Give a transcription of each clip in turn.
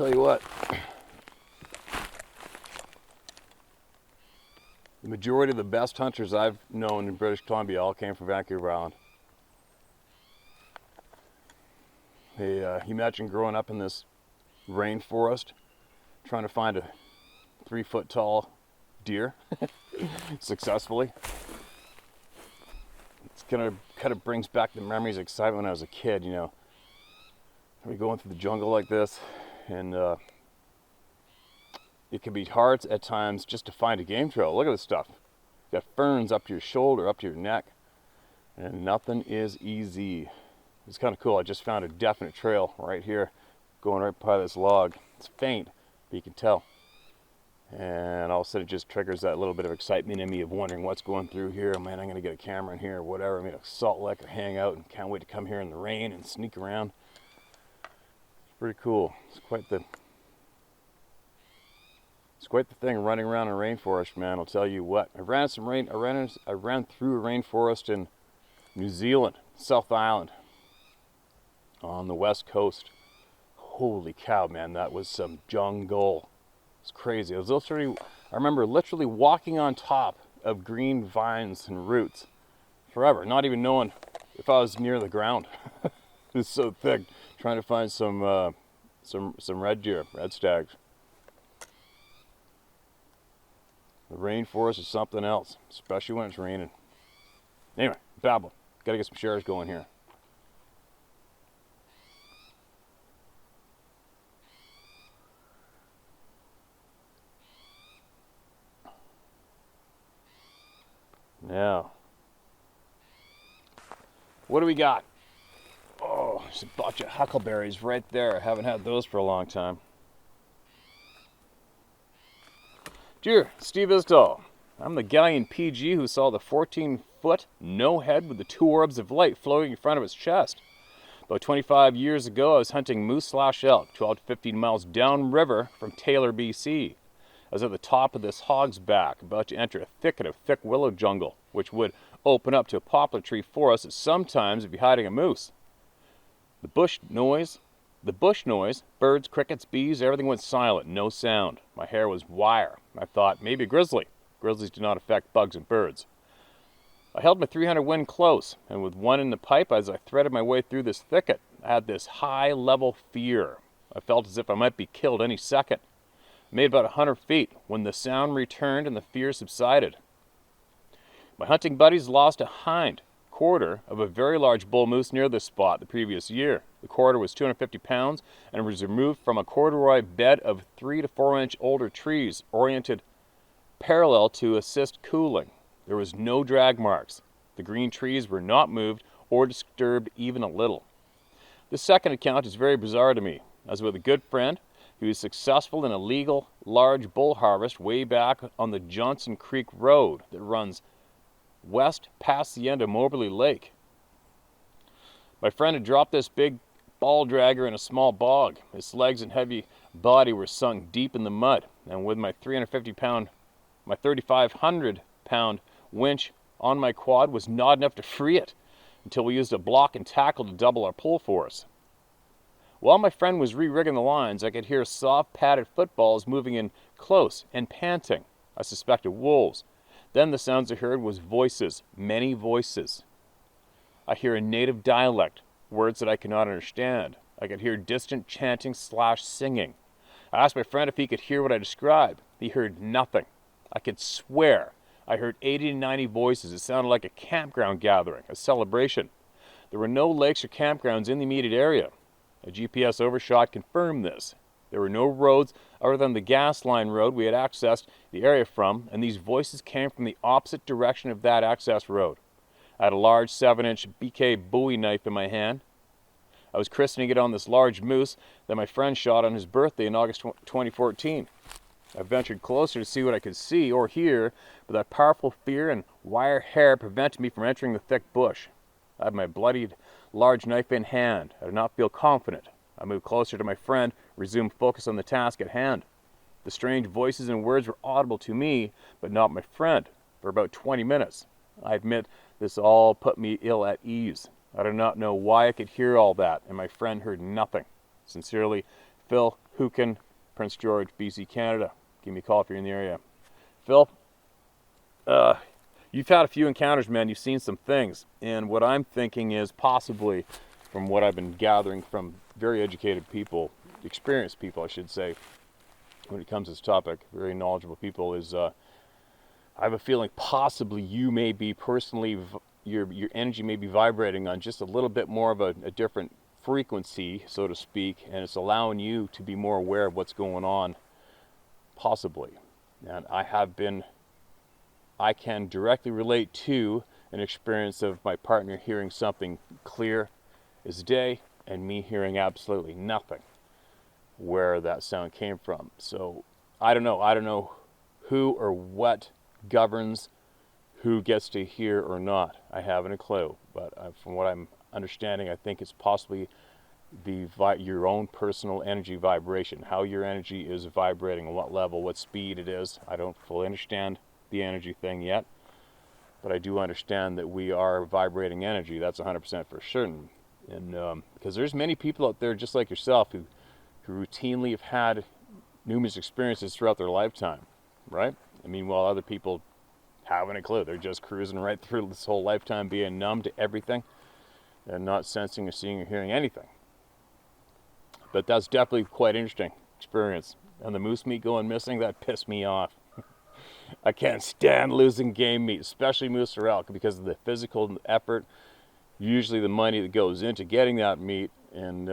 tell you what, the majority of the best hunters I've known in British Columbia all came from Vancouver Island. You imagine growing up in this rainforest, trying to find a 3-foot tall deer successfully. It's kind of brings back the memories of excitement when I was a kid, you know. I'd be going through the jungle like this, and it can be hard at times just to find a game trail. Look at this stuff. You got ferns up to your shoulder, up to your neck, and nothing is easy. It's kind of cool. I just found a definite trail right here, going right by this log. It's faint, but you can tell. And all of a sudden it just triggers that little bit of excitement in me of wondering what's going through here. Oh, man, I'm gonna get a camera in here or whatever. I mean, a salt lick or hang out, and can't wait to come here in the rain and sneak around. It's pretty cool. It's quite the thing running around in a rainforest, man. I'll tell you what. I ran through a rainforest in New Zealand, South Island, on the west coast. Holy cow, man, that was some jungle. It's crazy. I remember literally walking on top of green vines and roots forever, not even knowing if I was near the ground. It's so thick, trying to find some red deer, red stags. The rainforest is something else, especially when it's raining. Anyway, babble. Gotta get some shares going here. Now, what do we got? Oh, there's a bunch of huckleberries right there. I haven't had those for a long time. Dear Steve Isdall, I'm the guy in PG who saw the 14-foot no head with the 2 orbs of light floating in front of its chest. About 25 years ago, I was hunting moose/elk 12 to 15 miles downriver from Taylor, BC. I was at the top of this hog's back, about to enter a thicket of thick willow jungle, which would open up to a poplar tree forest that sometimes would be hiding a moose. The bush noise, birds, crickets, bees, everything went silent, no sound. My hair was wire. I thought, maybe a grizzly. Grizzlies do not affect bugs and birds. I held my 300 Win close, and with one in the pipe as I threaded my way through this thicket, I had this high-level fear. I felt as if I might be killed any second. I made about 100 feet when the sound returned and the fear subsided. My hunting buddies lost a hind quarter of a very large bull moose near this spot the previous year. The quarter was 250 pounds and was removed from a corduroy bed of 3 to 4 inch older trees oriented parallel to assist cooling. There was no drag marks. The green trees were not moved or disturbed even a little. This second account is very bizarre to me. I was with a good friend who was successful in a legal large bull harvest way back on the Johnson Creek Road that runs west past the end of Moberly Lake. My friend had dropped this big ball dragger in a small bog. His legs and heavy body were sunk deep in the mud, and with my 3,500-pound winch on my quad was not enough to free it until we used a block and tackle to double our pull force. While my friend was re-rigging the lines, I could hear soft padded footballs moving in close and panting. I suspected wolves. Then the sounds I heard was voices, many voices. I hear a native dialect, words that I cannot understand. I could hear distant chanting/singing. I asked my friend if he could hear what I described. He heard nothing. I could swear I heard 80 to 90 voices. It sounded like a campground gathering, a celebration. There were no lakes or campgrounds in the immediate area. A GPS overshot confirmed this. There were no roads other than the gas line road we had accessed the area from, and these voices came from the opposite direction of that access road. I had a large 7-inch BK Bowie knife in my hand. I was christening it on this large moose that my friend shot on his birthday in August 2014. I ventured closer to see what I could see or hear, but that powerful fear and wire hair prevented me from entering the thick bush. I had my bloodied large knife in hand. I did not feel confident. I moved closer to my friend, resumed focus on the task at hand. The strange voices and words were audible to me, but not my friend, for about 20 minutes. I admit this all put me ill at ease. I do not know why I could hear all that, and my friend heard nothing. Sincerely, Phil Hukin, Prince George, BC, Canada. Give me a call if you're in the area. Phil, you've had a few encounters, man. You've seen some things. And what I'm thinking is possibly, from what I've been gathering from very educated people, experienced people, I should say, when it comes to this topic, very knowledgeable people, is I have a feeling possibly you may be personally, your energy may be vibrating on just a little bit more of a different frequency, so to speak, and it's allowing you to be more aware of what's going on, possibly. And I can directly relate to an experience of my partner hearing something clear as day and me hearing absolutely nothing where that sound came from. So I don't know who or what governs who gets to hear or not. I haven't a clue, but from what I'm understanding, I think it's possibly your own personal energy vibration, how your energy is vibrating, what level, what speed it is. I don't fully understand the energy thing yet, but I do understand that we are vibrating energy. That's 100% for certain. And because there's many people out there just like yourself who routinely have had numerous experiences throughout their lifetime, right? I mean, while other people haven't a clue. They're just cruising right through this whole lifetime being numb to everything and not sensing or seeing or hearing anything. But that's definitely quite interesting experience. And the moose meat going missing, that pissed me off. I can't stand losing game meat, especially moose or elk, because of the physical effort, usually the money that goes into getting that meat, and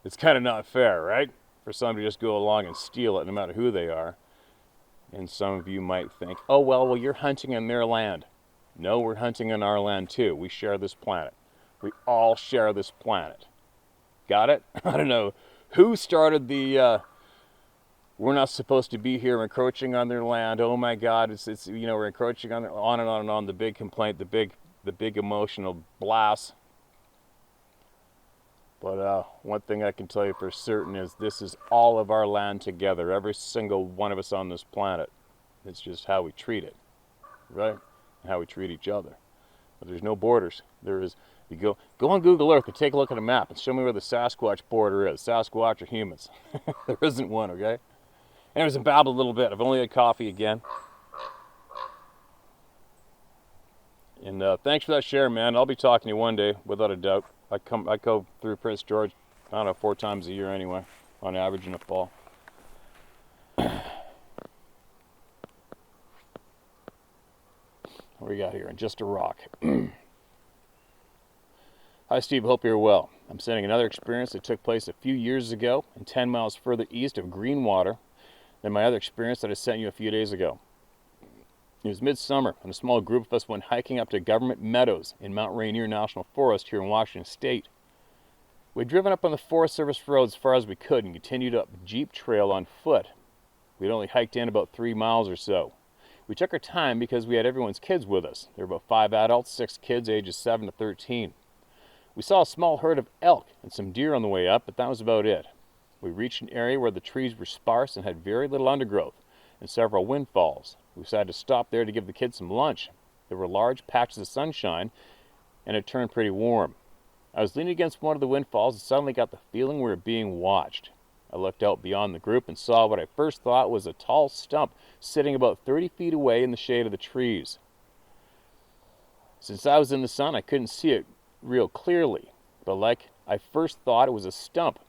it's kind of not fair, right? For somebody to just go along and steal it, no matter who they are. And some of you might think, oh, well, you're hunting on their land. No, we're hunting on our land too. We share this planet. We all share this planet. Got it? I don't know who started the we're not supposed to be here, encroaching on their land. Oh my God, it's we're encroaching on on and on and on. The big complaint, the big emotional blast. But one thing I can tell you for certain is this is all of our land together, every single one of us on this planet. It's just how we treat it, right? And how we treat each other. But there's no borders. There is. You go on Google Earth and take a look at a map and show me where the Sasquatch border is. Sasquatch or humans? There isn't one, okay? Anyways, I babbled a little bit. I've only had coffee again. And thanks for that share, man. I'll be talking to you one day, without a doubt. I go through Prince George, I don't know, 4 times a year anyway, on average in the fall. What do we got here? Just a rock. Hi, Steve. Hope you're well. I'm sending another experience that took place a few years ago and 10 miles further east of Greenwater than my other experience that I sent you a few days ago. It was midsummer, and a small group of us went hiking up to Government Meadows in Mount Rainier National Forest here in Washington State. We'd driven up on the Forest Service road as far as we could and continued up the Jeep Trail on foot. We'd only hiked in about 3 miles or so. We took our time because we had everyone's kids with us. There were about 5 adults, 6 kids ages 7 to 13. We saw a small herd of elk and some deer on the way up, but that was about it. We reached an area where the trees were sparse and had very little undergrowth and several windfalls. We decided to stop there to give the kids some lunch. There were large patches of sunshine, and it turned pretty warm. I was leaning against one of the windfalls and suddenly got the feeling we were being watched. I looked out beyond the group and saw what I first thought was a tall stump sitting about 30 feet away in the shade of the trees. Since I was in the sun, I couldn't see it real clearly, but like I first thought it was a stump.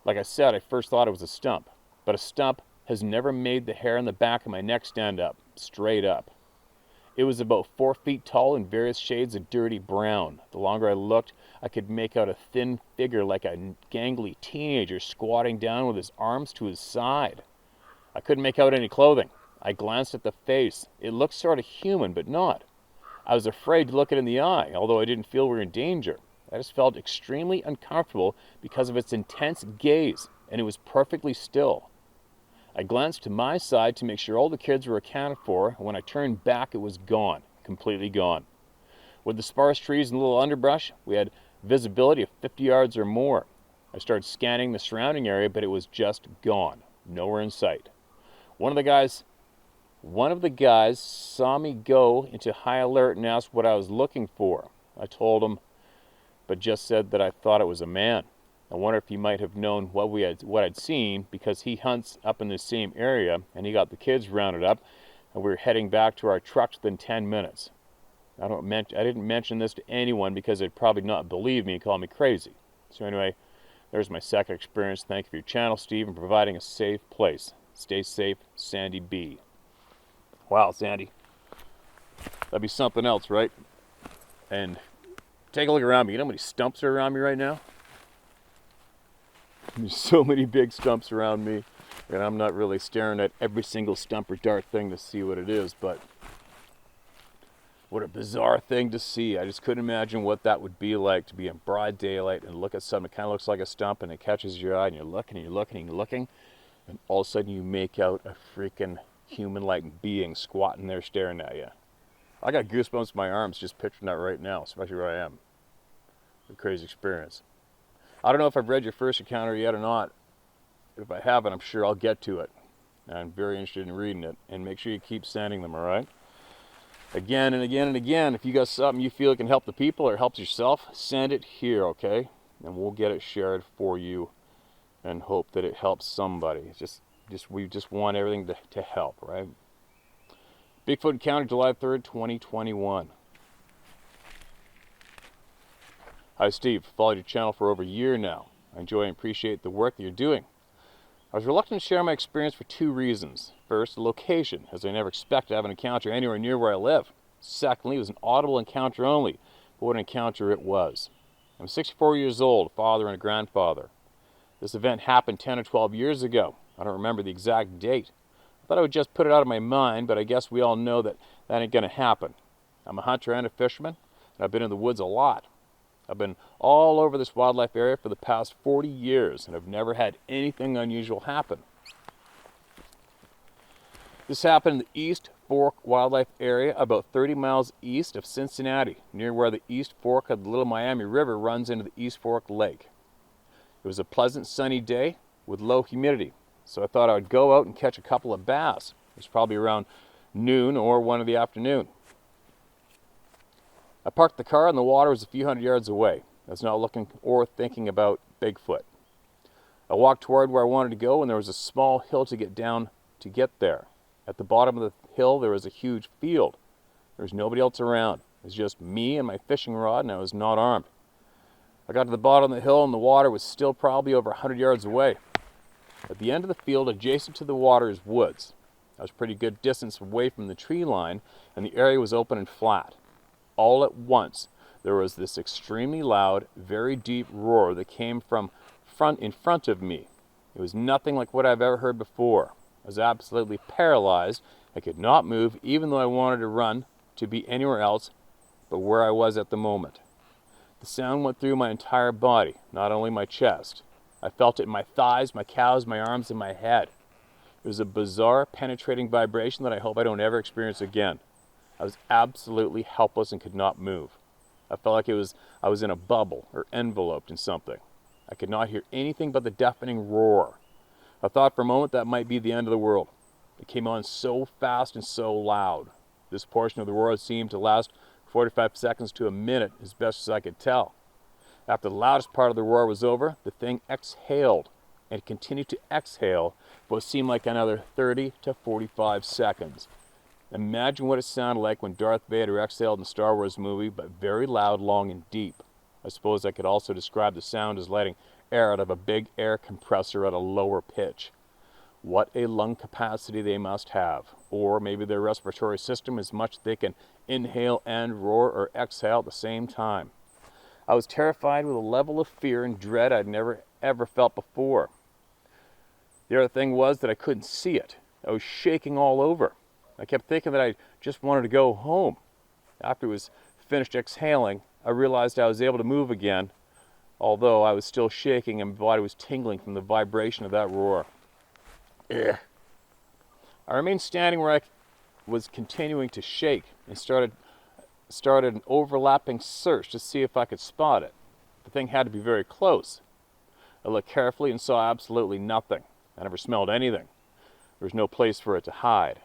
Like I said, I first thought it was a stump, but a stump has never made the hair on the back of my neck stand up, straight up. It was about 4 feet tall in various shades of dirty brown. The longer I looked, I could make out a thin figure like a gangly teenager squatting down with his arms to his side. I couldn't make out any clothing. I glanced at the face. It looked sort of human, but not. I was afraid to look it in the eye, although I didn't feel we were in danger. I just felt extremely uncomfortable because of its intense gaze, and it was perfectly still. I glanced to my side to make sure all the kids were accounted for, and when I turned back, it was gone, completely gone. With the sparse trees and little underbrush, we had visibility of 50 yards or more. I started scanning the surrounding area, but it was just gone, nowhere in sight. One of the guys saw me go into high alert and asked what I was looking for. I told him, but just said that I thought it was a man. I wonder if he might have known what I'd seen, because he hunts up in the same area, and he got the kids rounded up, and we were heading back to our trucks within 10 minutes. I didn't mention this to anyone because they'd probably not believe me and call me crazy. So anyway, there's my second experience. Thank you for your channel, Steve, and providing a safe place. Stay safe, Sandy B. Wow, Sandy. That'd be something else, right? And take a look around me. You know how many stumps are around me right now? There's so many big stumps around me, and I'm not really staring at every single stump or dart thing to see what it is, but what a bizarre thing to see. I just couldn't imagine what that would be like, to be in broad daylight and look at something that kind of looks like a stump, and it catches your eye, and you're looking and you're looking and you're looking, and all of a sudden you make out a freaking human-like being squatting there staring at you. I got goosebumps in my arms just picturing that right now, especially where I am. A crazy experience. I don't know if I've read your first encounter yet or not. If I haven't, I'm sure I'll get to it. I'm very interested in reading it, and make sure you keep sending them, all right? Again and again and again, if you got something you feel can help the people or helps yourself, send it here, okay? And we'll get it shared for you and hope that it helps somebody. We just want everything to help, right? Bigfoot encounter July 3rd, 2021. Hi, Steve. Followed your channel for over a year now. I enjoy and appreciate the work that you're doing. I was reluctant to share my experience for two reasons. First, the location, as I never expected to have an encounter anywhere near where I live. Secondly, it was an audible encounter only, but what an encounter it was. I'm 64 years old, a father and a grandfather. This event happened 10 or 12 years ago. I don't remember the exact date. I thought I would just put it out of my mind, but I guess we all know that ain't going to happen. I'm a hunter and a fisherman, and I've been in the woods a lot. I've been all over this wildlife area for the past 40 years, and I've never had anything unusual happen. This happened in the East Fork Wildlife Area, about 30 miles east of Cincinnati, near where the East Fork of the Little Miami River runs into the East Fork Lake. It was a pleasant sunny day with low humidity, so I thought I would go out and catch a couple of bass. It was probably around noon or 1 in the afternoon. I parked the car and the water was a few hundred yards away. I was not looking or thinking about Bigfoot. I walked toward where I wanted to go, and there was a small hill to get down to get there. At the bottom of the hill there was a huge field. There was nobody else around. It was just me and my fishing rod, and I was not armed. I got to the bottom of the hill and the water was still probably over 100 yards away. At the end of the field, adjacent to the water, is woods. I was a pretty good distance away from the tree line, and the area was open and flat. All at once, there was this extremely loud, very deep roar that came from in front of me. It was nothing like what I've ever heard before. I was absolutely paralyzed. I could not move, even though I wanted to run to be anywhere else but where I was at the moment. The sound went through my entire body, not only my chest. I felt it in my thighs, my calves, my arms, and my head. It was a bizarre, penetrating vibration that I hope I don't ever experience again. I was absolutely helpless and could not move. I felt like I was in a bubble or enveloped in something. I could not hear anything but the deafening roar. I thought for a moment that might be the end of the world. It came on so fast and so loud. This portion of the roar seemed to last 45 seconds to a minute, as best as I could tell. After the loudest part of the roar was over, the thing exhaled, and it continued to exhale for what seemed like another 30 to 45 seconds. Imagine what it sounded like when Darth Vader exhaled in the Star Wars movie, but very loud, long, and deep. I suppose I could also describe the sound as letting air out of a big air compressor at a lower pitch. What a lung capacity they must have. Or maybe their respiratory system is much they can inhale and roar or exhale at the same time. I was terrified with a level of fear and dread I'd never ever felt before. The other thing was that I couldn't see it. I was shaking all over. I kept thinking that I just wanted to go home. After it was finished exhaling, I realized I was able to move again, although I was still shaking and my body was tingling from the vibration of that roar. Ugh. I remained standing where I was continuing to shake and started an overlapping search to see if I could spot it. The thing had to be very close. I looked carefully and saw absolutely nothing. I never smelled anything. There was no place for it to hide.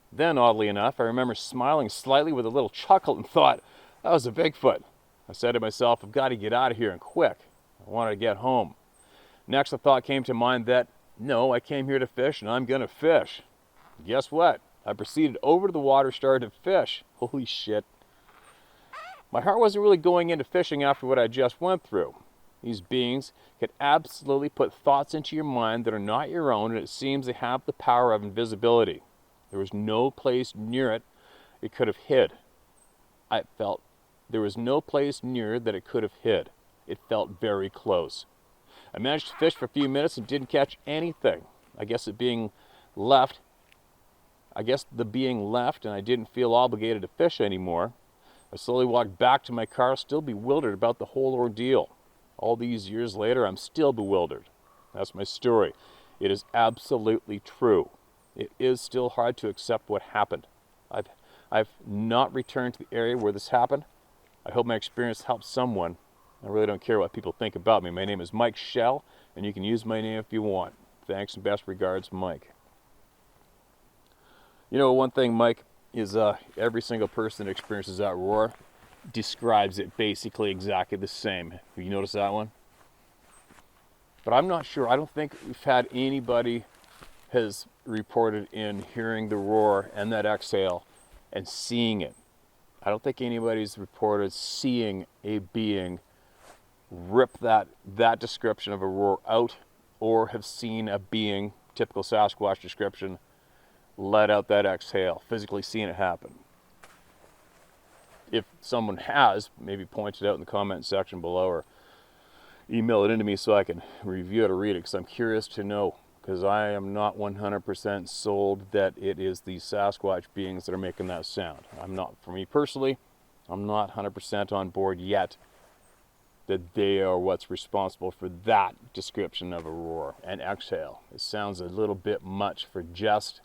Then, oddly enough, I remember smiling slightly with a little chuckle and thought, that was a Bigfoot. I said to myself, I've got to get out of here and quick. I wanted to get home. Next, the thought came to mind that, no, I came here to fish and I'm going to fish. Guess what? I proceeded over to the water, started to fish. Holy shit. My heart wasn't really going into fishing after what I just went through. These beings could absolutely put thoughts into your mind that are not your own, and it seems they have the power of invisibility. There was no place near it could have hid. I felt there was no place near that it could have hid. It felt very close. I managed to fish for a few minutes and didn't catch anything. I guess the being left and I didn't feel obligated to fish anymore. I slowly walked back to my car, still bewildered about the whole ordeal. All these years later, I'm still bewildered. That's my story. It is absolutely true. It is still hard to accept what happened. I've not returned to the area where this happened. I hope my experience helps someone. I really don't care what people think about me. My name is Mike Shell, and you can use my name if you want. Thanks and best regards, Mike. You know, one thing, Mike, is every single person that experiences that roar describes it basically exactly the same. Have you noticed that one? But I'm not sure. I don't think we've had anybody has reported in hearing the roar and that exhale and seeing it. I don't think anybody's reported seeing a being rip that description of a roar out, or have seen a being, typical Sasquatch description, let out that exhale, physically seeing it happen. If someone has, maybe point it out in the comment section below or email it into me so I can review it or read it, because I'm curious to know, because I am not 100% sold that it is the Sasquatch beings that are making that sound. I'm not, for me personally, I'm not 100% on board yet that they are what's responsible for that description of a roar and exhale. It sounds a little bit much for just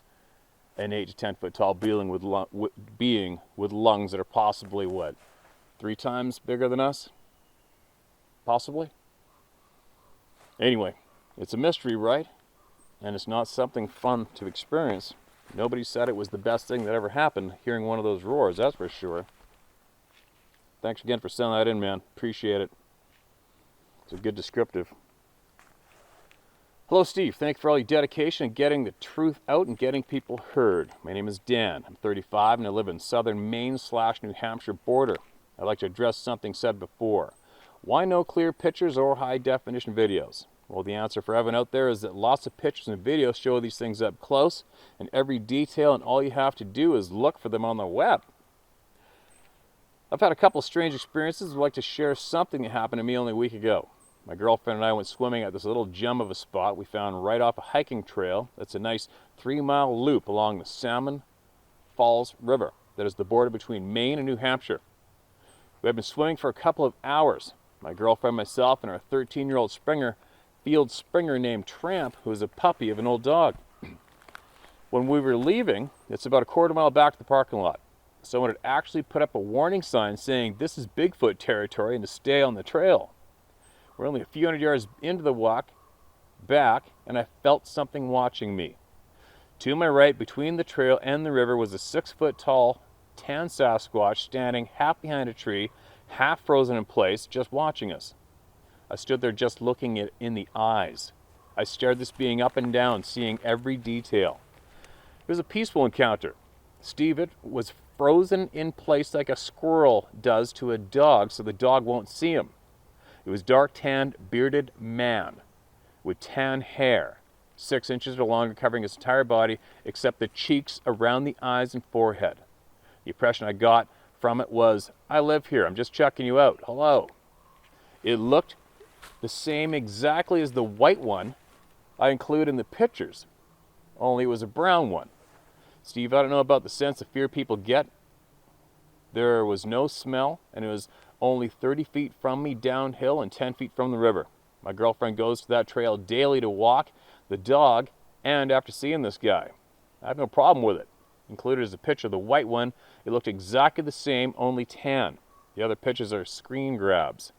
an 8 to 10 foot tall being with lungs that are possibly, what, 3 times bigger than us? Possibly? Anyway, it's a mystery, right? And it's not something fun to experience. Nobody said it was the best thing that ever happened, hearing one of those roars, that's for sure. Thanks again for sending that in, man. Appreciate it. It's a good descriptive. Hello, Steve. Thank you for all your dedication in getting the truth out and getting people heard. My name is Dan. I'm 35 and I live in southern Maine/New Hampshire border. I'd like to address something said before. Why no clear pictures or high definition videos? Well, the answer for everyone out there is that lots of pictures and videos show these things up close and every detail, and all you have to do is look for them on the web. I've had a couple of strange experiences. I'd like to share something that happened to me only a week ago. My girlfriend and I went swimming at this little gem of a spot we found right off a hiking trail that's a nice 3-mile loop along the Salmon Falls River that is the border between Maine and New Hampshire. We had been swimming for a couple of hours. My girlfriend, myself, and our 13-year-old field springer named Tramp, who was a puppy of an old dog. When we were leaving, it's about a quarter-mile back to the parking lot. Someone had actually put up a warning sign saying this is Bigfoot territory and to stay on the trail. We're only a few hundred yards into the walk back, and I felt something watching me. To my right, between the trail and the river, was a 6-foot-tall tan Sasquatch standing half behind a tree, half frozen in place, just watching us. I stood there just looking it in the eyes. I stared this being up and down, seeing every detail. It was a peaceful encounter. Steve, it was frozen in place like a squirrel does to a dog so the dog won't see him. It was dark-tanned, bearded man with tan hair, 6 inches or longer, covering his entire body except the cheeks around the eyes and forehead. The impression I got from it was, I live here, I'm just checking you out, hello. It looked the same exactly as the white one I include in the pictures, only it was a brown one. Steve, I don't know about the sense of fear people get. There was no smell, and it was only 30 feet from me downhill and 10 feet from the river. My girlfriend goes to that trail daily to walk the dog, and after seeing this guy, I have no problem with it. Included is a picture of the white one. It looked exactly the same, only tan. The other pictures are screen grabs.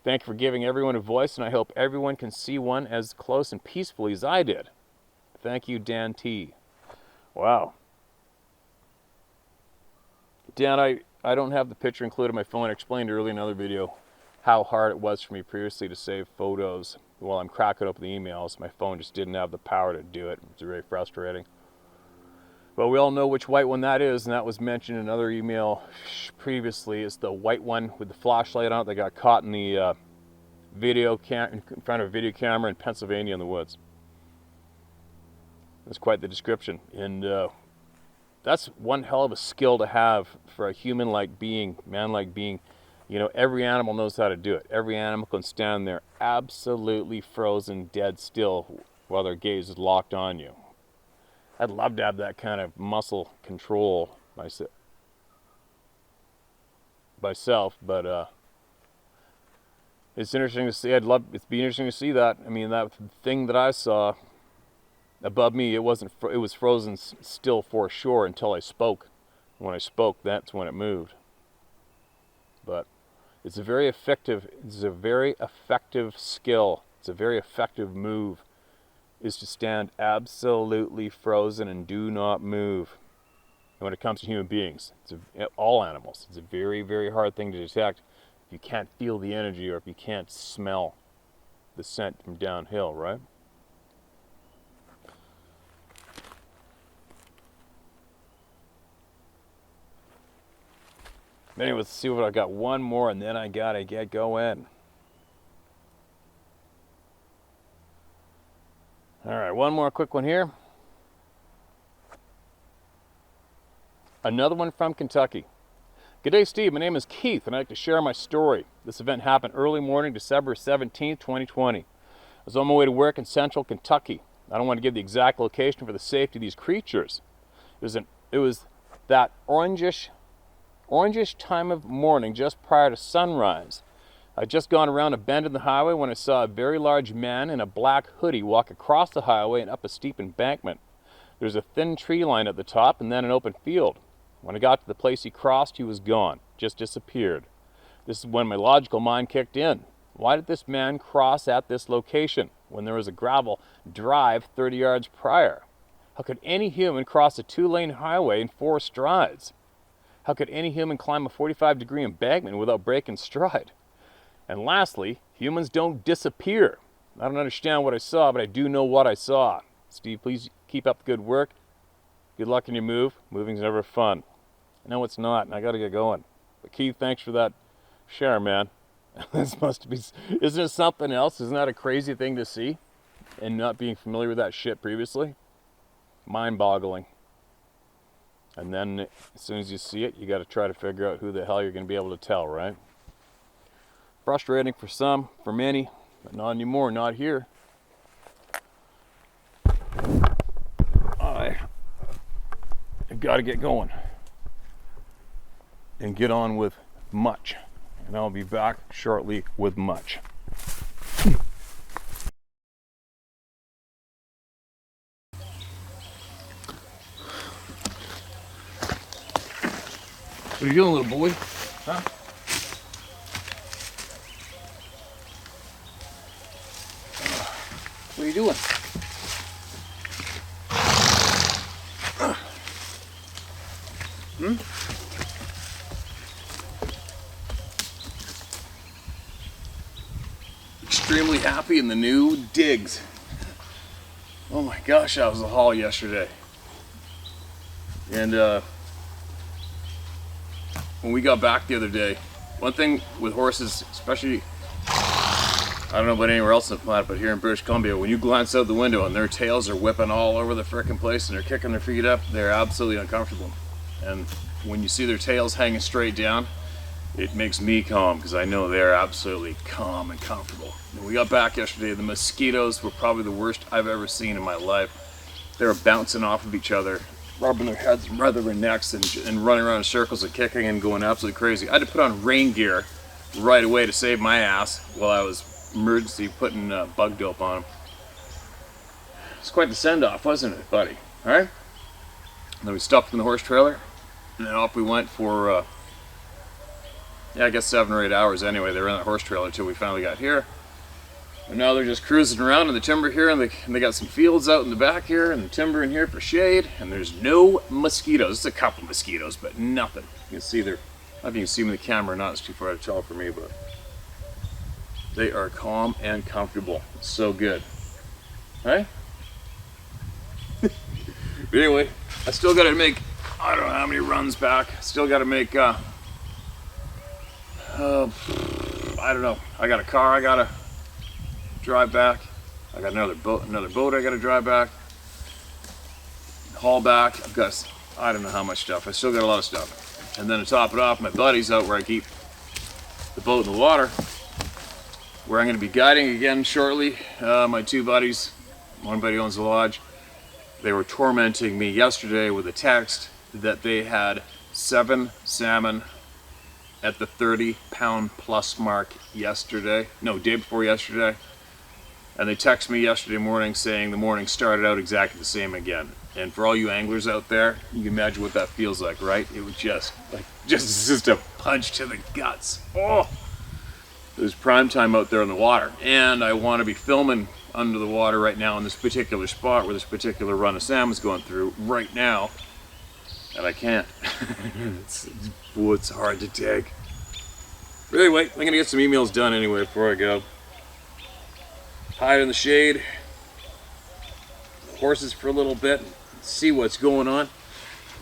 Thank you for giving everyone a voice, and I hope everyone can see one as close and peacefully as I did. Thank you, Dan T. Wow. Dan, I don't have the picture included on my phone. I explained earlier in another video how hard it was for me previously to save photos while I'm cracking open the emails. My phone just didn't have the power to do it. It's very frustrating. But we all know which white one that is, and that was mentioned in another email previously. It's the white one with the flashlight on it that got caught in the in front of a video camera in Pennsylvania in the woods. That's quite the description. And that's one hell of a skill to have for a human-like being, man-like being. You know, every animal knows how to do it. Every animal can stand there absolutely frozen, dead still while their gaze is locked on you. I'd love to have that kind of muscle control myself, but it's interesting to see. It'd be interesting to see that. I mean, that thing that I saw above me, it was frozen still for sure until I spoke. When I spoke, that's when it moved. But it's a very effective skill. It's a very effective move, is to stand absolutely frozen and do not move. And when it comes to human beings, all animals, it's a very, very hard thing to detect if you can't feel the energy or if you can't smell the scent from downhill, right? Anyway, let's see what I got. One more and then I gotta get going. All right, one more quick one here. Another one from Kentucky. G'day, Steve. My name is Keith, and I'd like to share my story. This event happened early morning, December 17th, 2020. I was on my way to work in central Kentucky. I don't want to give the exact location for the safety of these creatures. It was that orangish time of morning just prior to sunrise. I'd just gone around a bend in the highway when I saw a very large man in a black hoodie walk across the highway and up a steep embankment. There's a thin tree line at the top and then an open field. When I got to the place he crossed, he was gone, just disappeared. This is when my logical mind kicked in. Why did this man cross at this location when there was a gravel drive 30 yards prior? How could any human cross a 2-lane highway in 4 strides? How could any human climb a 45-degree embankment without breaking stride? And lastly, humans don't disappear. I don't understand what I saw, but I do know what I saw. Steve, please keep up the good work. Good luck in your move. Moving's never fun. No, it's not, and I gotta get going. But Keith, thanks for that share, man. This must be, isn't it something else? Isn't that a crazy thing to see? And not being familiar with that shit previously? Mind-boggling. And then as soon as you see it, you got to try to figure out who the hell you're going to be able to tell, right? Frustrating for some, for many, but not anymore, not here. I've got to get going and get on with much. And I'll be back shortly with much. What are you doing, little boy? Huh? What are you doing? Extremely happy in the new digs. Oh my gosh, that was a haul yesterday. And when we got back the other day, one thing with horses, especially, I don't know about anywhere else on the planet, but here in British Columbia, when you glance out the window and their tails are whipping all over the frickin' place and they're kicking their feet up, they're absolutely uncomfortable. And when you see their tails hanging straight down, it makes me calm because I know they're absolutely calm and comfortable. When we got back yesterday, the mosquitoes were probably the worst I've ever seen in my life. They were bouncing off of each other, rubbing their heads, rubbing their necks, and running around in circles and kicking and going absolutely crazy. I had to put on rain gear right away to save my ass while I was emergency putting bug dope on them. It's quite the send-off, wasn't it, buddy? All right? And then we stopped in the horse trailer, and then off we went for, I guess 7 or 8 hours anyway. They were in the horse trailer until we finally got here. And now they're just cruising around in the timber here, and they got some fields out in the back here, and the timber in here for shade, and there's no mosquitoes. There's a couple mosquitoes, but nothing. You can see there. I don't know if you can see them in the camera or not. It's too far to tell for me, but They are calm and comfortable. So good. Right? But anyway, I still got to make, I don't know how many runs back. Still got to make, I don't know. I got a car I got to drive back. I got another boat I got to drive back. Haul back. I've got, I don't know how much stuff. I still got a lot of stuff. And then to top it off, my buddy's out where I keep the boat in the water, where I'm going to be guiding again shortly. My two buddies, one buddy owns the lodge. They were tormenting me yesterday with a text that they had 7 salmon at the 30-pound plus mark yesterday. No, day before yesterday. And they texted me yesterday morning saying the morning started out exactly the same again. And for all you anglers out there, you can imagine what that feels like, right? It was just a punch to the guts. Oh! It was prime time out there in the water. And I want to be filming under the water right now in this particular spot where this particular run of salmon's going through right now. And I can't. It's hard to take. But anyway, I'm going to get some emails done anyway before I go. Hide in the shade. Horses for a little bit. See what's going on.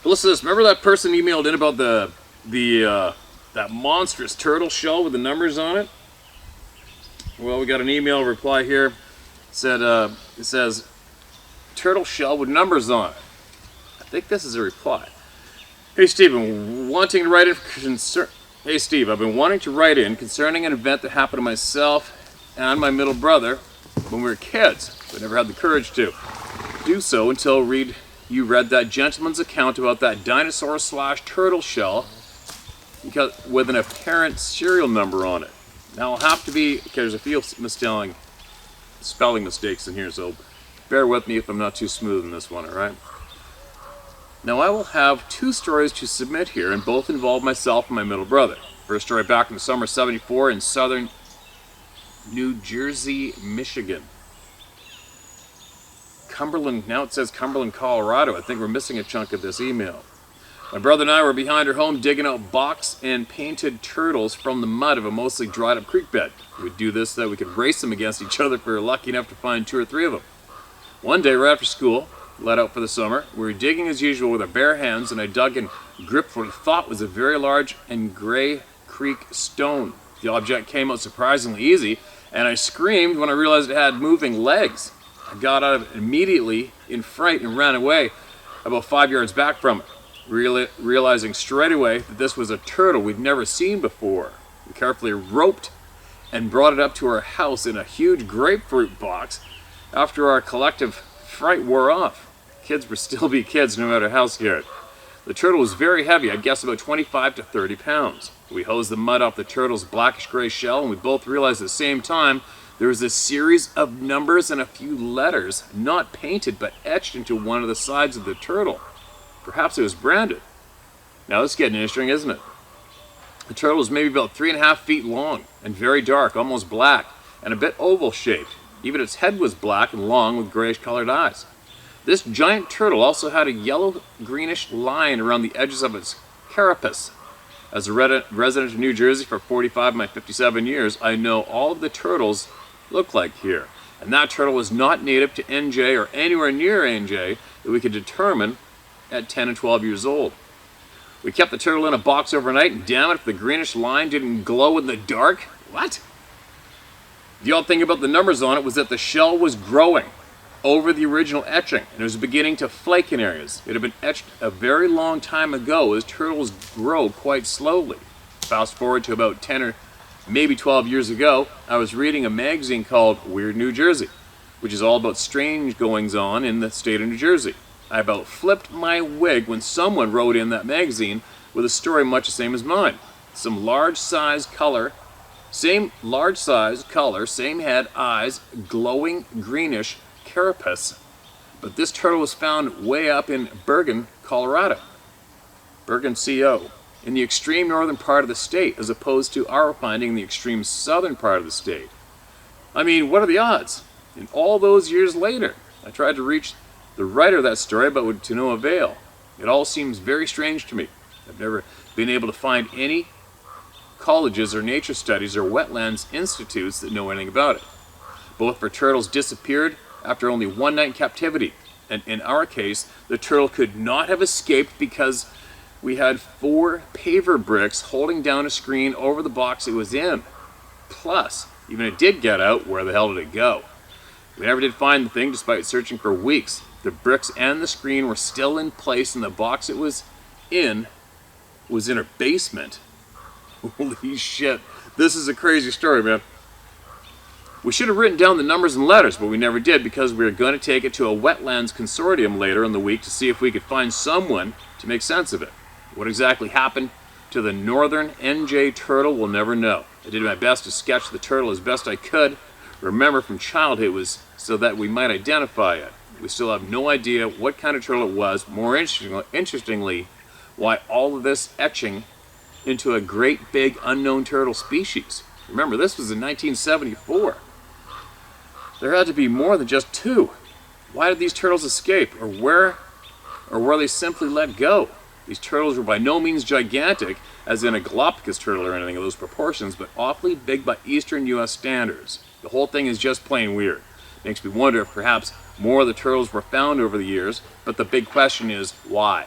But listen to this. Remember that person emailed in about that monstrous turtle shell with the numbers on it? Well, we got an email reply here. It says turtle shell with numbers on it. I think this is a reply. Hey Steve, I've been wanting to write in concerning an event that happened to myself and my middle brother when we were kids, but never had the courage to do so until you read that gentleman's account about that dinosaur/turtle shell with an apparent serial number on it. Now I'll have to be, because there's a few spelling mistakes in here, so bear with me if I'm not too smooth in this one, alright? Now I will have 2 stories to submit here, and both involve myself and my middle brother. First story back in the summer '74 in southern New Jersey, Michigan. Cumberland, now it says Cumberland, Colorado. I think we're missing a chunk of this email. My brother and I were behind our home digging out box and painted turtles from the mud of a mostly dried up creek bed. We'd do this so that we could race them against each other if we were lucky enough to find 2 or 3 of them. One day right after school, let out for the summer, we were digging as usual with our bare hands, and I dug and gripped what I thought was a very large and gray creek stone. The object came out surprisingly easy, and I screamed when I realized it had moving legs. I got out of it immediately in fright and ran away about 5 yards back from it, realizing straight away that this was a turtle we'd never seen before. We carefully roped and brought it up to our house in a huge grapefruit box. After our collective fright wore off, kids would still be kids no matter how scared. The turtle was very heavy, I'd guess about 25 to 30 pounds. We hosed the mud off the turtle's blackish gray shell, and we both realized at the same time there was a series of numbers and a few letters, not painted but etched into one of the sides of the turtle. Perhaps it was branded. Now this is getting interesting, isn't it? The turtle was maybe about 3.5 feet long and very dark, almost black, and a bit oval shaped. Even its head was black and long with grayish colored eyes. This giant turtle also had a yellow-greenish line around the edges of its carapace. As a resident of New Jersey for 45 of my 57 years, I know all of the turtles look like here. And that turtle was not native to NJ or anywhere near NJ that we could determine at 10 and 12 years old. We kept the turtle in a box overnight, and damn it if the greenish line didn't glow in the dark. What? The odd thing about the numbers on it was that the shell was growing over the original etching, and it was beginning to flake in areas. It had been etched a very long time ago, as turtles grow quite slowly. Fast forward to about 10 or maybe 12 years ago, I was reading a magazine called Weird New Jersey, which is all about strange goings-on in the state of New Jersey. I about flipped my wig when someone wrote in that magazine with a story much the same as mine. Some large size color, same head, eyes, glowing greenish carapace. But this turtle was found way up in Bergen, Colorado. Bergen, CO. In the extreme northern part of the state, as opposed to our finding in the extreme southern part of the state. I mean, what are the odds? And all those years later, I tried to reach the writer of that story, but to no avail. It all seems very strange to me. I've never been able to find any colleges or nature studies or wetlands institutes that know anything about it. Both of our turtles disappeared after only one night in captivity. And in our case, the turtle could not have escaped because we had 4 paver bricks holding down a screen over the box it was in. Plus, even if it did get out, where the hell did it go? We never did find the thing despite searching for weeks. The bricks and the screen were still in place, and the box it was in our basement. Holy shit. This is a crazy story, man. We should have written down the numbers and letters, but we never did because we were going to take it to a wetlands consortium later in the week to see if we could find someone to make sense of it. What exactly happened to the northern NJ turtle, we'll never know. I did my best to sketch the turtle as best I could. Remember from childhood, it was so that we might identify it. We still have no idea what kind of turtle it was. More interestingly, why all of this etching into a great big unknown turtle species. Remember, this was in 1974. There had to be more than just 2. Why did these turtles escape? Or were they simply let go? These turtles were by no means gigantic, as in a Galapagos turtle or anything of those proportions, but awfully big by Eastern U.S. standards. The whole thing is just plain weird. Makes me wonder if perhaps more of the turtles were found over the years, but the big question is, why?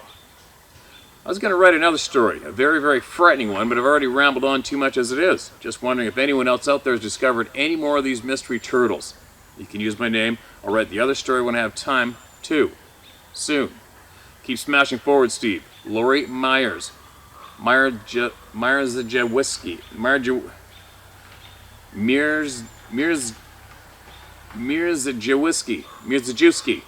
I was going to write another story, a very, very frightening one, but I've already rambled on too much as it is. Just wondering if anyone else out there has discovered any more of these mystery turtles. You can use my name. I'll write the other story when I have time, too. Soon. Keep smashing forward, Steve. Lori Myers. Mierzejewski. Mierzejewski.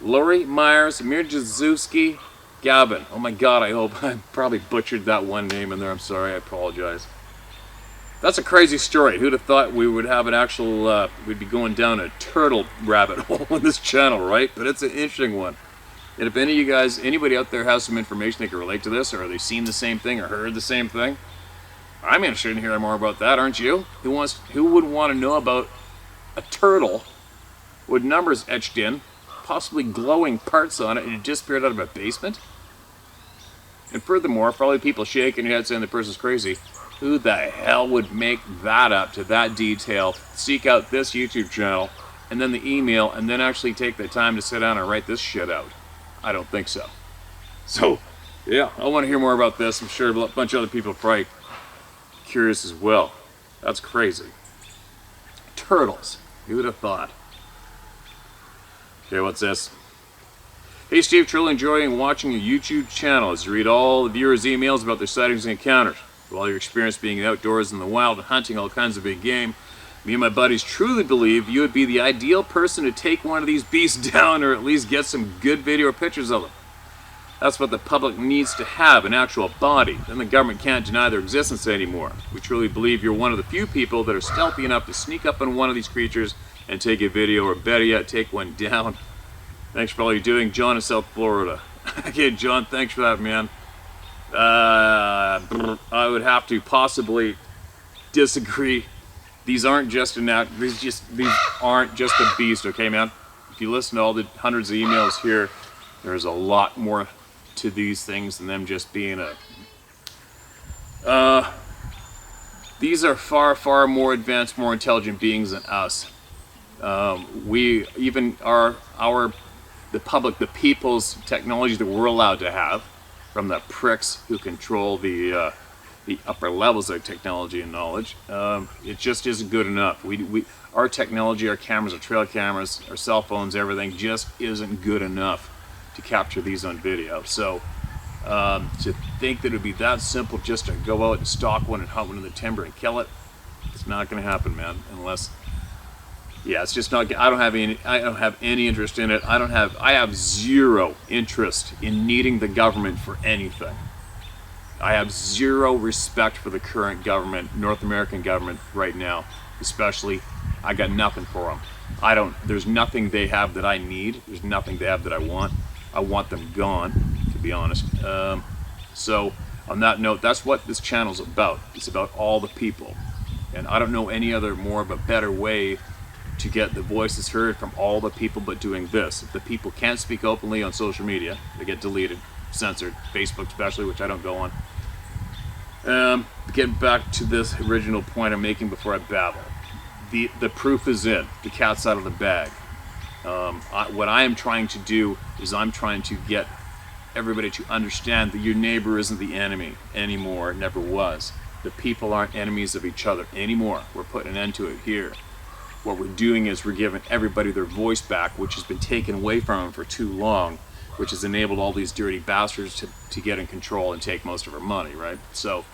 Lori Myers, Mierzejewski, Gavin. Oh my god, I hope I probably butchered that one name in there. I'm sorry, I apologize. That's a crazy story. Who'd have thought we would have an actual, we'd be going down a turtle rabbit hole on this channel, right? But it's an interesting one. And if any of you guys, anybody out there has some information they can relate to this, or they've seen the same thing or heard the same thing, I'm interested in hearing more about that, aren't you? Who would want to know about a turtle with numbers etched in, possibly glowing parts on it, and it disappeared out of a basement? And furthermore, for all the people shaking your head saying the person's crazy, who the hell would make that up to that detail, seek out this YouTube channel, and then the email, and then actually take the time to sit down and write this shit out? I don't think so. So, yeah, I want to hear more about this. I'm sure a bunch of other people are probably curious as well. That's crazy. Turtles. Who would have thought? Okay, what's this? Hey Steve, truly enjoying watching your YouTube channel as you read all the viewers' emails about their sightings and encounters. With all your experience being outdoors in the wild and hunting all kinds of big game, me and my buddies truly believe you would be the ideal person to take one of these beasts down, or at least get some good video or pictures of them. That's what the public needs to have, an actual body. Then the government can't deny their existence anymore. We truly believe you're one of the few people that are stealthy enough to sneak up on one of these creatures and take a video, or better yet, take one down. Thanks for all you're doing, John in South Florida. Okay, John, thanks for that, man. I would have to possibly disagree. These aren't just these aren't just a beast, okay, man? If you listen to all the hundreds of emails here, there's a lot more to these things than them just being a... these are far, far more advanced, more intelligent beings than us. We even the public, the people's technology that we're allowed to have, from the pricks who control the upper levels of technology and knowledge, it just isn't good enough. Our technology, our cameras, our trail cameras, our cell phones, everything just isn't good enough to capture these on video. So to think that it would be that simple just to go out and stalk one and hunt one in the timber and kill it, it's not going to happen, man. Unless, yeah, it's just not. I don't have any interest in it. I have zero interest in needing the government for anything. I have zero respect for the current government, North American government right now, especially. I got nothing for them. There's nothing they have that I need. There's nothing they have that I want. I want them gone, to be honest. So on that note, that's what this channel's about. It's about all the people. And I don't know any other more of a better way to get the voices heard from all the people but doing this. If the people can't speak openly on social media, they get deleted, censored, Facebook especially, which I don't go on. Getting back to this original point I'm making before I babble. The proof is in. The cat's out of the bag. What I am trying to do is I'm trying to get everybody to understand that your neighbor isn't the enemy anymore. It never was. The people aren't enemies of each other anymore. We're putting an end to it here. What we're doing is we're giving everybody their voice back, which has been taken away from them for too long, which has enabled all these dirty bastards to get in control and take most of our money, right? So,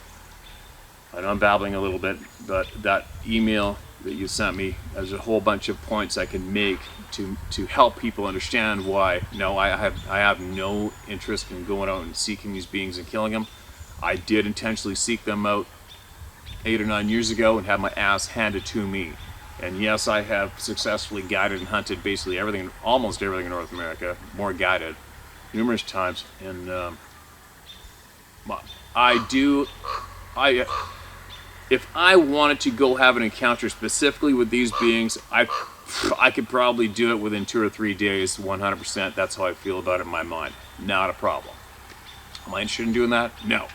I know I'm babbling a little bit, but that email that you sent me, there's a whole bunch of points I can make to help people understand why, no, I have no interest in going out and seeking these beings and killing them. I did intentionally seek them out 8 or 9 years ago and had my ass handed to me. And yes, I have successfully guided and hunted basically everything, almost everything in North America, more guided, numerous times. And if I wanted to go have an encounter specifically with these beings, I could probably do it within 2 or 3 days, 100%. That's how I feel about it in my mind. Not a problem. Am I interested in doing that? No.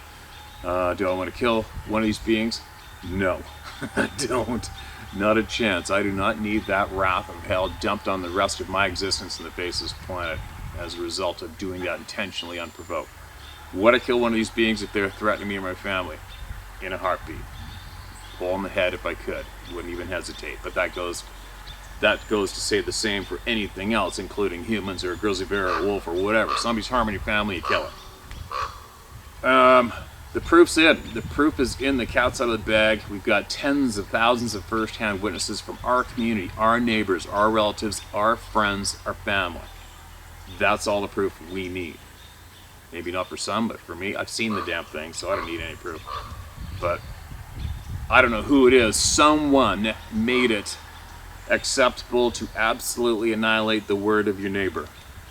Do I want to kill one of these beings? No. I don't. Not a chance. I do not need that wrath of hell dumped on the rest of my existence in the face of this planet as a result of doing that intentionally unprovoked. Would I kill one of these beings if they're threatening me or my family? In a heartbeat. Pull in the head if I could. Wouldn't even hesitate. But that goes to say the same for anything else, including humans or a grizzly bear or a wolf or whatever. Somebody's harming your family, you kill it. The proof's in. The proof is in. The cat's out of the bag. We've got tens of thousands of first-hand witnesses from our community, our neighbors, our relatives, our friends, our family. That's all the proof we need. Maybe not for some, but for me, I've seen the damn thing, so I don't need any proof. But I don't know who it is. Someone made it acceptable to absolutely annihilate the word of your neighbor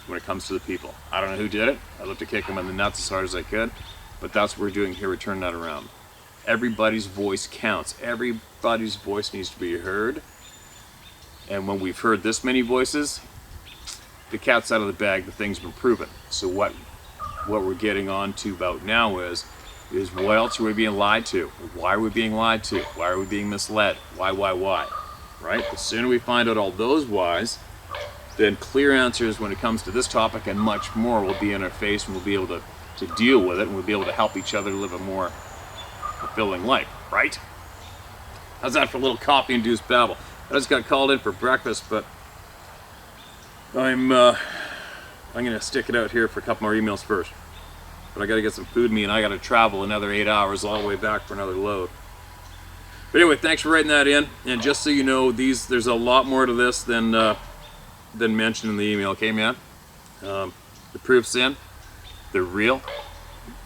when it comes to the people. I don't know who did it. I love to kick them in the nuts as hard as I could. But that's what we're doing here. We're turning that around. Everybody's voice counts. Everybody's voice needs to be heard. And when we've heard this many voices, the cat's out of the bag. The thing's been proven. So what we're getting on to about now is why else are we being lied to? Why are we being lied to? Why are we being misled? Why? Right? The sooner we find out all those whys, then clear answers when it comes to this topic and much more will be in our face, and we'll be able to deal with it, and we'll be able to help each other live a more fulfilling life, right? How's that for a little coffee-induced babble? I just got called in for breakfast, but I'm gonna stick it out here for a couple more emails first. But I gotta get some food in me, and I gotta travel another 8 hours all the way back for another load. But anyway, thanks for writing that in. And just so you know, there's a lot more to this than mentioned in the email. Okay, man? The proof's in. They're real.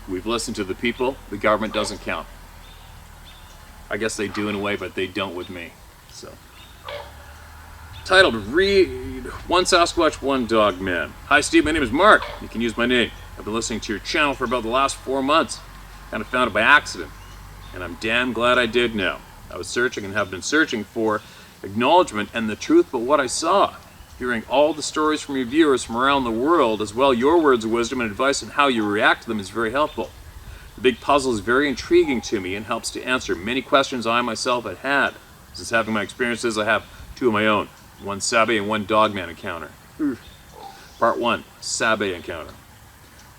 We've listened to the people. The government doesn't count. I guess they do in a way, but they don't with me. So, titled "Read One Sasquatch, One Dog Man." Hi, Steve. My name is Mark. You can use my name. I've been listening to your channel for about the last 4 months. Kind of found it by accident, and I'm damn glad I did now. I was searching and have been searching for acknowledgement and the truth about what I saw. Hearing all the stories from your viewers from around the world, as well your words of wisdom and advice on how you react to them, is very helpful. The big puzzle is very intriguing to me and helps to answer many questions I myself had. Since having my experiences, I have 2 of my own. One Sabe and one Dogman encounter. Part 1, Sabe encounter.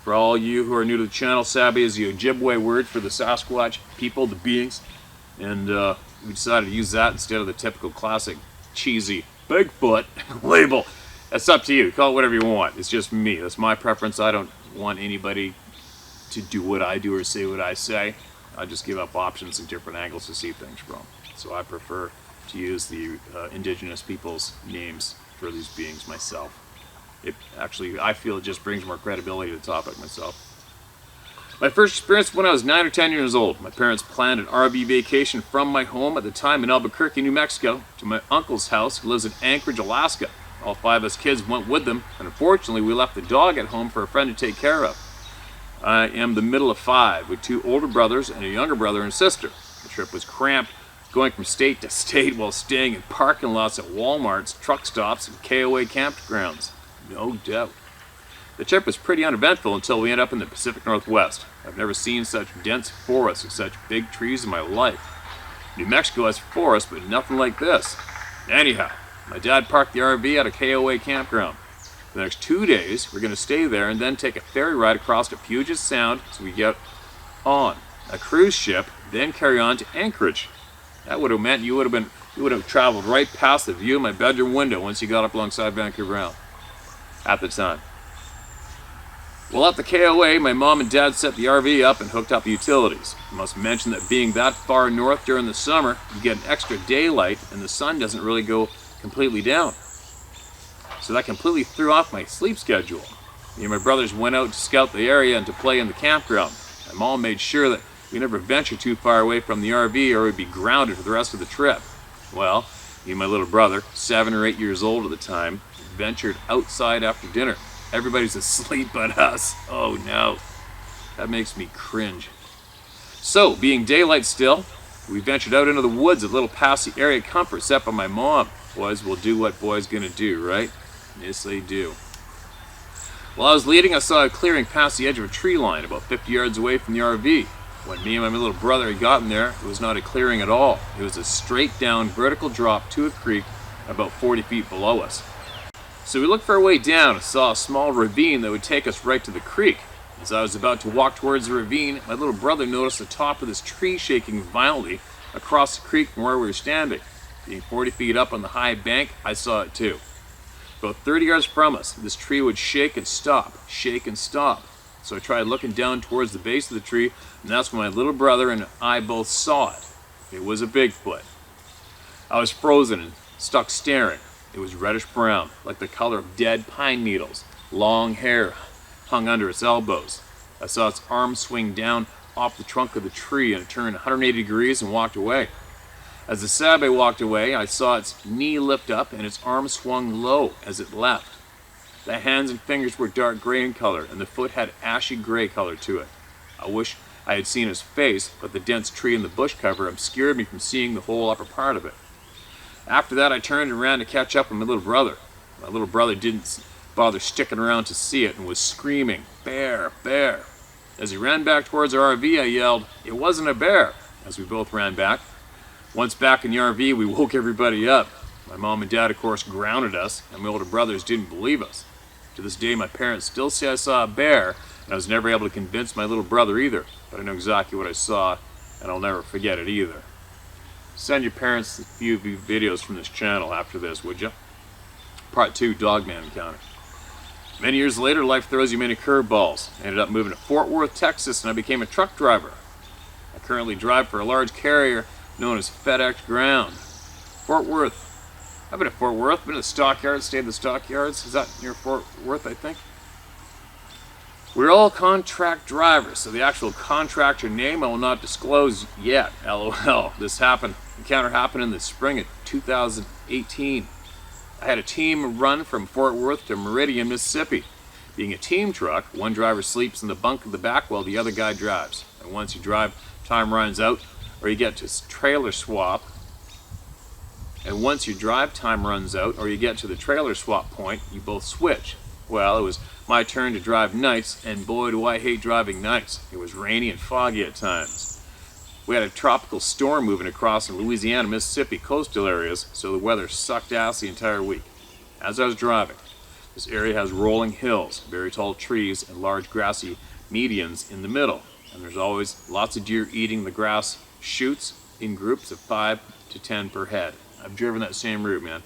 For all you who are new to the channel, Sabe is the Ojibwe word for the Sasquatch people, the beings. And we decided to use that instead of the typical classic cheesy Bigfoot label. That's up to you. Call it whatever you want. It's just me. That's my preference. I don't want anybody to do what I do or say what I say. I just give up options and different angles to see things from. So I prefer to use the indigenous people's names for these beings myself. I feel it just brings more credibility to the topic myself. My first experience when I was 9 or 10 years old. My parents planned an RV vacation from my home at the time in Albuquerque, New Mexico, to my uncle's house who lives in Anchorage, Alaska. All 5 of us kids went with them, and unfortunately we left the dog at home for a friend to take care of. I am the middle of 5, with 2 older brothers and a younger brother and sister. The trip was cramped, going from state to state while staying in parking lots at Walmarts, truck stops, and KOA campgrounds. No doubt. The trip was pretty uneventful until we ended up in the Pacific Northwest. I've never seen such dense forests and such big trees in my life. New Mexico has forests, but nothing like this. Anyhow, my dad parked the RV at a KOA campground. For the next 2 days, we're going to stay there and then take a ferry ride across to Puget Sound so we get on a cruise ship, then carry on to Anchorage. That would have meant you would have traveled right past the view of my bedroom window once you got up alongside Vancouver Island at the time. Well, at the KOA, my mom and dad set the RV up and hooked up the utilities. I must mention that being that far north during the summer, you get an extra daylight and the sun doesn't really go completely down. So that completely threw off my sleep schedule. Me and my brothers went out to scout the area and to play in the campground. My mom made sure that we never venture too far away from the RV or we'd be grounded for the rest of the trip. Well, me and my little brother, 7 or 8 years old at the time, ventured outside after dinner. Everybody's asleep but us. Oh no. That makes me cringe. So, being daylight still, we ventured out into the woods a little past the area of comfort set by my mom. Boys will do what boys gonna do, right? Yes, they do. While I was leading, I saw a clearing past the edge of a tree line about 50 yards away from the RV. When me and my little brother had gotten there, it was not a clearing at all. It was a straight down vertical drop to a creek about 40 feet below us. So we looked for our way down and saw a small ravine that would take us right to the creek. As I was about to walk towards the ravine, my little brother noticed the top of this tree shaking violently across the creek from where we were standing. Being 40 feet up on the high bank, I saw it too. About 30 yards from us, this tree would shake and stop, shake and stop. So I tried looking down towards the base of the tree, and that's when my little brother and I both saw it. It was a Bigfoot. I was frozen and stuck staring. It was reddish brown, like the color of dead pine needles. Long hair hung under its elbows. I saw its arm swing down off the trunk of the tree, and it turned 180 degrees and walked away. As the Sabe walked away, I saw its knee lift up and its arm swung low as it left. The hands and fingers were dark gray in color, and the foot had ashy gray color to it. I wish I had seen his face, but the dense tree and the bush cover obscured me from seeing the whole upper part of it. After that, I turned and ran to catch up with my little brother. My little brother didn't bother sticking around to see it and was screaming, "Bear, bear." As he ran back towards our RV, I yelled, "It wasn't a bear," as we both ran back. Once back in the RV, we woke everybody up. My mom and dad, of course, grounded us, and my older brothers didn't believe us. To this day, my parents still say I saw a bear, and I was never able to convince my little brother either, but I know exactly what I saw, and I'll never forget it either. Send your parents a few videos from this channel after this, would you? Part 2, Dogman Encounter. Many years later, life throws you many curveballs. I ended up moving to Fort Worth, Texas, and I became a truck driver. I currently drive for a large carrier known as FedEx Ground. Fort Worth. I've been to Fort Worth, been to the stockyards, stayed at the stockyards. Is that near Fort Worth, I think? We're all contract drivers, so the actual contractor name I will not disclose yet. LOL. This encounter happened in the spring of 2018. I had a team run from Fort Worth to Meridian, Mississippi. Being a team truck, one driver sleeps in the bunk of the back while the other guy drives. And once you drive, time runs out, or you get to trailer swap. And once you drive, time runs out, or you get to the trailer swap point, you both switch. Well, it was my turn to drive nights, and boy do I hate driving nights. It was rainy and foggy at times. We had a tropical storm moving across in Louisiana, Mississippi coastal areas, so the weather sucked ass the entire week. As I was driving, this area has rolling hills, very tall trees, and large grassy medians in the middle. And there's always lots of deer eating the grass shoots in groups of 5 to 10 per head. I've driven that same route, man.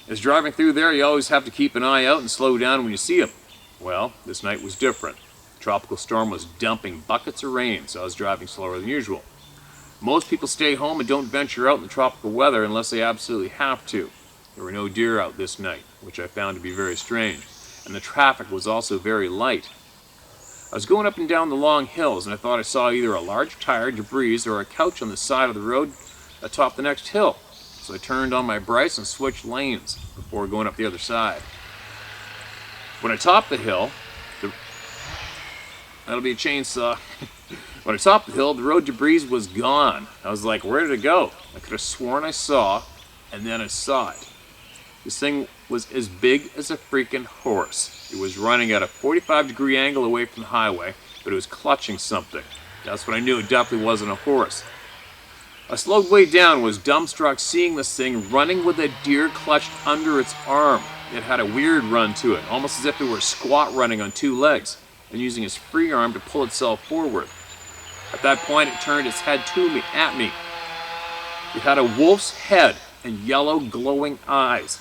As driving through there, you always have to keep an eye out and slow down when you see them. Well, this night was different. The tropical storm was dumping buckets of rain, so I was driving slower than usual. Most people stay home and don't venture out in the tropical weather unless they absolutely have to. There were no deer out this night, which I found to be very strange, and the traffic was also very light. I was going up and down the long hills, and I thought I saw either a large tire, debris, or a couch on the side of the road atop the next hill. So I turned on my brights and switched lanes before going up the other side. When I topped the hill, that'll be a chainsaw. When I topped the hill, the road debris was gone. I was like, where did it go? I could have sworn I saw, and then I saw it. This thing was as big as a freaking horse. It was running at a 45-degree angle away from the highway, but it was clutching something. That's when I knew it definitely wasn't a horse. I slowed way down and was dumbstruck seeing this thing running with a deer clutched under its arm. It had a weird run to it, almost as if it were squat running on two legs and using its free arm to pull itself forward. At that point, it turned its head at me. It had a wolf's head and yellow glowing eyes.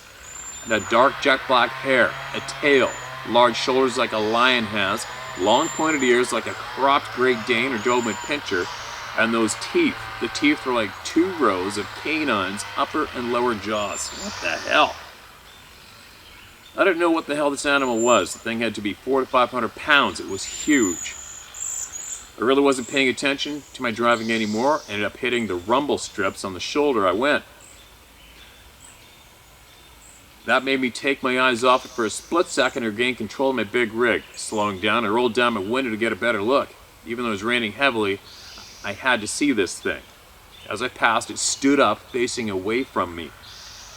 It had dark jet black hair, a tail, large shoulders like a lion has, long pointed ears like a cropped Great Dane or Doberman Pinscher, and those teeth. The teeth were like 2 rows of canines, upper and lower jaws. What the hell? I didn't know what the hell this animal was. The thing had to be 400 to 500 pounds. It was huge. I really wasn't paying attention to my driving anymore. Ended up hitting the rumble strips on the shoulder I went. That made me take my eyes off it for a split second and regain control of my big rig. Slowing down, I rolled down my window to get a better look. Even though it was raining heavily, I had to see this thing. As I passed, it stood up, facing away from me.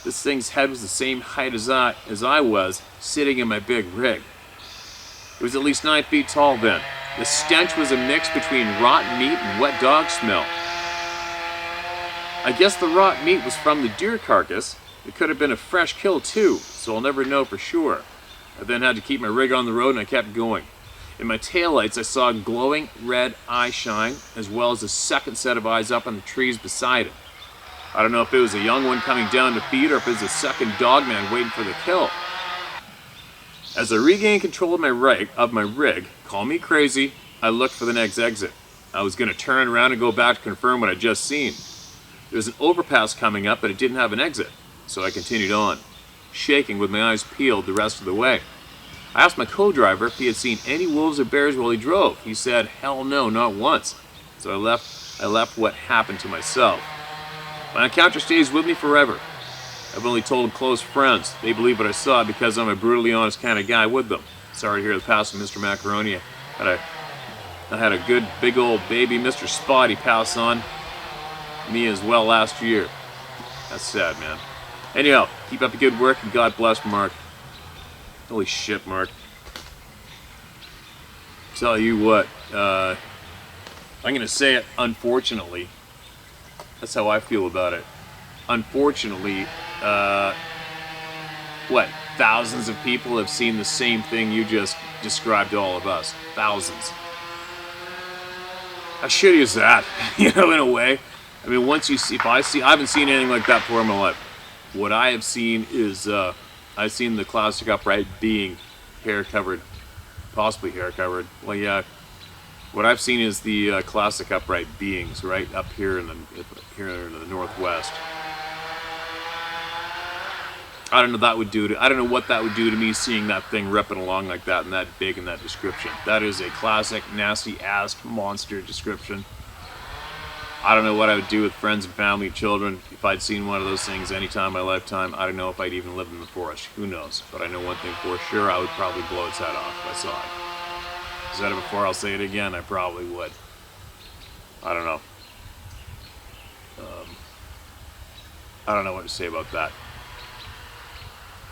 This thing's head was the same height as I was, sitting in my big rig. It was at least 9 feet tall then. The stench was a mix between rotten meat and wet dog smell. I guess the rotten meat was from the deer carcass. It could have been a fresh kill too, so I'll never know for sure. I then had to keep my rig on the road and I kept going. In my taillights, I saw a glowing red eye shine, as well as a second set of eyes up on the trees beside it. I don't know if it was a young one coming down to feed or if it was a second dogman waiting for the kill. As I regained control of my rig, call me crazy, I looked for the next exit. I was going to turn around and go back to confirm what I'd just seen. There was an overpass coming up, but it didn't have an exit, so I continued on, shaking with my eyes peeled the rest of the way. I asked my co-driver if he had seen any wolves or bears while he drove. He said, hell no, not once. So I left what happened to myself. My encounter stays with me forever. I've only told close friends. They believe what I saw because I'm a brutally honest kind of guy with them. Sorry to hear the passing of Mr. Macaroni. I had a good big old baby Mr. Spotty pass on me as well last year. That's sad, man. Anyhow, keep up the good work and God bless, Mark. Holy shit, Mark. Tell you what, I'm going to say it, unfortunately. That's how I feel about it. Unfortunately, thousands of people have seen the same thing you just described to all of us. Thousands. How shitty is that? In a way. I mean, once you see, I haven't seen anything like that before in my life. What I have seen is, I've seen the classic upright being hair-covered, possibly hair-covered. Well, yeah. What I've seen is the classic upright beings right up here in the northwest. I don't know what that would do to me seeing that thing ripping along like that and that big in that description. That is a classic nasty-ass monster description. I don't know what I would do with friends and family and children if I'd seen one of those things any time in my lifetime. I don't know if I'd even live in the forest. Who knows? But I know one thing for sure, I would probably blow its head off if I saw it. I said it before, I'll say it again, I probably would. I don't know. I don't know what to say about that.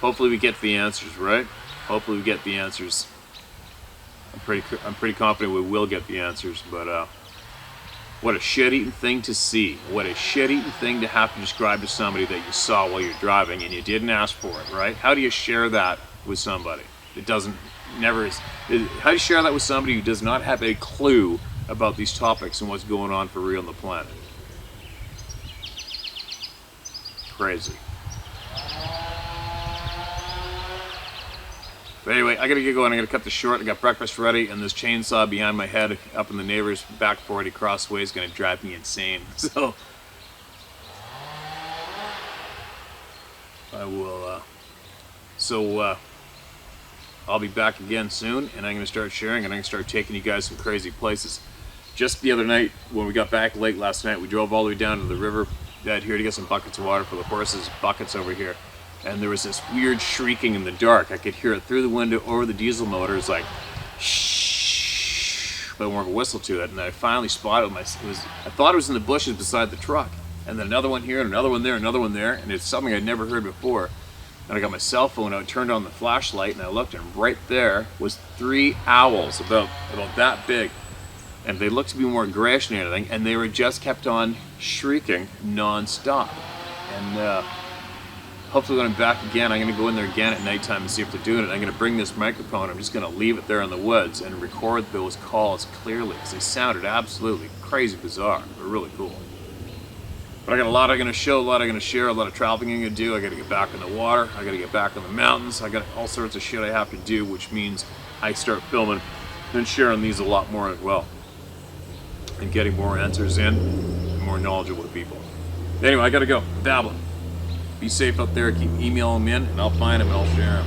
Hopefully we get the answers, right? Hopefully we get the answers. I'm pretty confident we will get the answers, but what a shit-eating thing to see. What a shit-eating thing to have to describe to somebody that you saw while you're driving and you didn't ask for it, right? How do you share that with somebody that how do you share that with somebody who does not have a clue about these topics and what's going on for real on the planet? Crazy. But anyway, I gotta get going. I gotta cut this short. I got breakfast ready, and this chainsaw behind my head up in the neighbor's back 40 crossway is gonna drive me insane. So I will. I'll be back again soon, and I'm gonna start sharing, and I'm gonna start taking you guys some crazy places. Just the other night, when we got back late last night, we drove all the way down to the river bed here to get some buckets of water for the horses. Buckets over here. And there was this weird shrieking in the dark. I could hear it through the window over the diesel motor. It's like, shh, but more of a whistle to it. And I finally spotted I thought it was in the bushes beside the truck. And then another one here, and another one there, another one there. And it's something I'd never heard before. And I got my cell phone out, turned on the flashlight, and I looked, and right there was 3 owls about that big. And they looked to be more grayish than anything, and they were just kept on shrieking non-stop. And hopefully when I'm back again, I'm going to go in there again at nighttime and see if they're doing it. I'm going to bring this microphone, I'm just going to leave it there in the woods and record those calls clearly, because they sounded absolutely crazy bizarre. They're really cool. But I got a lot I'm going to show, a lot I'm going to share, a lot of traveling I'm going to do. I got to get back in the water, I got to get back in the mountains, I got all sorts of shit I have to do, which means I start filming and sharing these a lot more as well. And getting more answers in, and more knowledgeable people. Anyway, I got to go. Babbling. Be safe out there, keep emailing them in, and I'll find them and I'll share them.